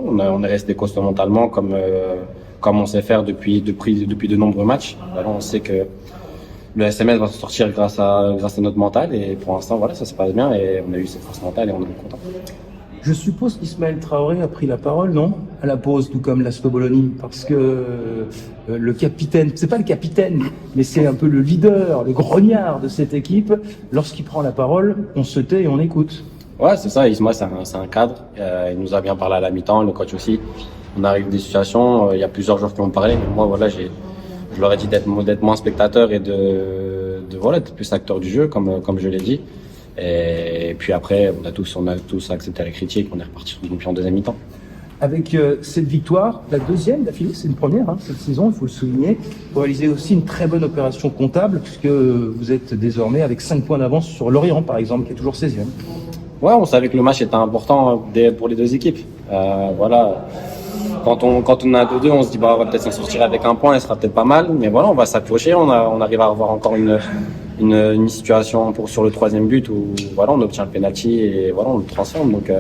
on est resté costaud mentalement comme on sait faire depuis de nombreux matchs. Voilà, on sait que le SMS va se sortir grâce à notre mental et pour l'instant voilà, ça se passe bien et on a eu cette force mentale et on est content. Je suppose qu'Ismaël Traoré a pris la parole, non? À la pause, tout comme Laszlo Bologna, parce que le capitaine, c'est pas le capitaine, mais c'est un peu le leader, le grognard de cette équipe. Lorsqu'il prend la parole, on se tait et on écoute. Ouais, c'est ça. Isma, c'est un cadre. Il nous a bien parlé à la mi-temps, le coach aussi. On arrive des situations, il y a plusieurs joueurs qui ont parlé, mais moi, voilà, je leur ai dit d'être moins spectateur et d'être plus acteur du jeu, comme je l'ai dit. Et puis après, on a tous accepté la critique, on est reparti sur du pied en deuxième mi-temps. Avec cette victoire, la deuxième d'affilée, c'est une première cette saison, il faut le souligner. Vous réalisez aussi une très bonne opération comptable, puisque vous êtes désormais avec 5 points d'avance sur Lorient, par exemple, qui est toujours 16e. Ouais, on savait que le match était important pour les deux équipes. Voilà. Quand on a 2-2, on se dit on va peut-être s'en sortir avec un point, ce sera peut-être pas mal. Mais voilà, on va s'accrocher. On arrive à avoir encore une situation sur le troisième but où voilà, on obtient le penalty et voilà, on le transforme. Donc,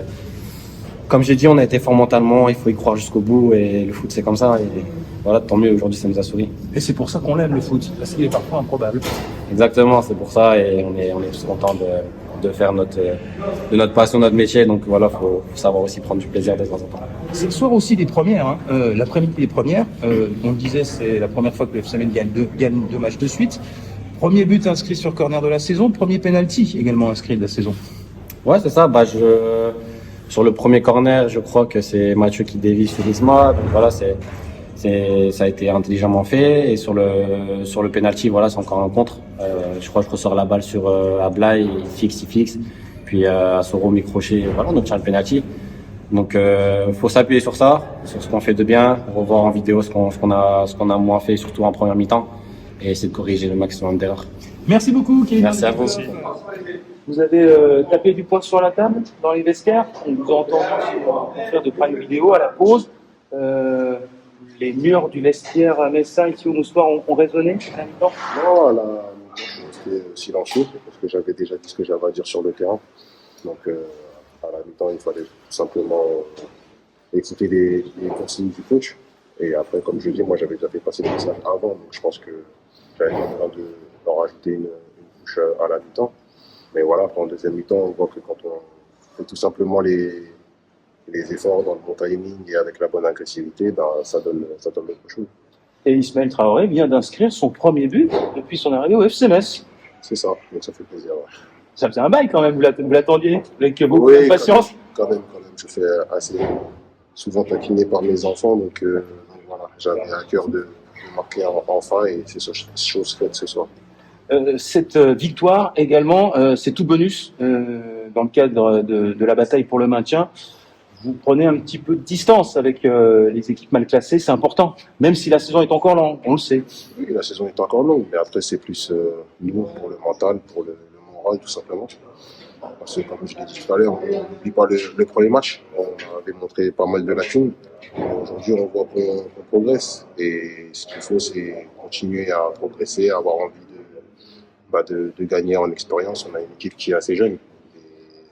comme j'ai dit, on a été fort mentalement. Il faut y croire jusqu'au bout et le foot c'est comme ça. Et voilà, tant mieux. Aujourd'hui, ça nous a souri. Et c'est pour ça qu'on l'aime le foot, parce qu'il est parfois improbable. Exactement, c'est pour ça et on est tous contents de faire de notre passion notre métier. Donc voilà, faut savoir aussi prendre du plaisir de temps en temps. C'est le soir aussi des premières, l'après-midi des premières. On le disait, c'est la première fois que le FC Metz gagne deux matchs de suite. Premier but inscrit sur corner de la saison, premier penalty également inscrit de la saison. Ouais, c'est ça. Sur le premier corner, je crois que c'est Mathieu qui dévie sur Isma. Donc voilà, ça a été intelligemment fait. Et sur le penalty, voilà, c'est encore un contre. Je crois que je ressors la balle sur Ablay, il fixe. Puis à Soro, mi-crochet, voilà, on obtient le penalty. Donc faut s'appuyer sur ça, sur ce qu'on fait de bien, revoir en vidéo ce qu'on a moins fait, surtout en première mi-temps, et essayer de corriger le maximum d'erreurs. Merci beaucoup, Kevin. Merci à vous aussi. Vous avez tapé du poing sur la table dans les vestiaires. On vous a entendu faire de Prime Vidéo à la pause. Les murs du vestiaire messin ici au Moussoir ont résonné à la mi-temps? Non, à la mi-temps, je suis resté silencieux parce que j'avais déjà dit ce que j'avais à dire sur le terrain. Donc, à la mi-temps, il fallait tout simplement écouter les consignes du coach. Et après, comme je dis, moi, j'avais déjà fait passer le message avant. Donc, je pense que j'avais besoin de leur rajouter une couche à la mi-temps. Mais voilà, en deuxième mi-temps, on voit que quand on fait tout simplement les efforts dans le bon timing et avec la bonne agressivité, ça donne autre chose. Et Ismaël Traoré vient d'inscrire son premier but depuis son arrivée au FC Metz. C'est ça, donc ça fait plaisir. Ouais. Ça faisait un bail quand même, vous l'attendiez avec beaucoup de patience. Quand même. Je fais assez souvent taquiner par mes enfants, donc voilà, j'avais à cœur de marquer enfin et c'est chose faite ce soir. Cette victoire également, c'est tout bonus dans le cadre de la bataille pour le maintien. Vous prenez un petit peu de distance avec les équipes mal classées, c'est important, même si la saison est encore longue, on le sait. Oui, la saison est encore longue, mais après c'est plus nous pour le mental, pour le moral tout simplement. Parce que comme je l'ai dit tout à l'heure, on n'oublie pas le premier match, on avait montré pas mal de lacunes. Aujourd'hui on voit qu'on progresse et ce qu'il faut c'est continuer à progresser, avoir envie de gagner en expérience. On a une équipe qui est assez jeune.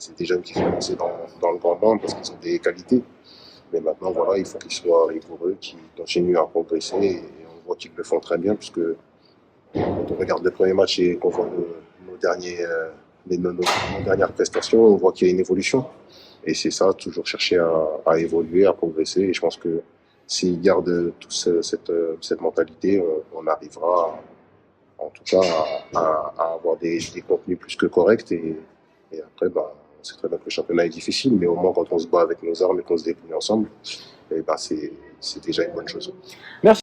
C'est des jeunes qui sont lancés dans le grand bain parce qu'ils ont des qualités. Mais maintenant, voilà, il faut qu'ils soient rigoureux, qu'ils continuent à progresser. Et on voit qu'ils le font très bien, puisque quand on regarde le premier match et qu'on voit nos dernières prestations, on voit qu'il y a une évolution. Et c'est ça, toujours chercher à évoluer, à progresser. Et je pense que s'ils gardent tous cette mentalité, on arrivera en tout cas à avoir des contenus plus que corrects. Et après, c'est très bien que le championnat est difficile, mais au moins quand on se bat avec nos armes et qu'on se débrouille ensemble, c'est déjà une bonne chose. Merci.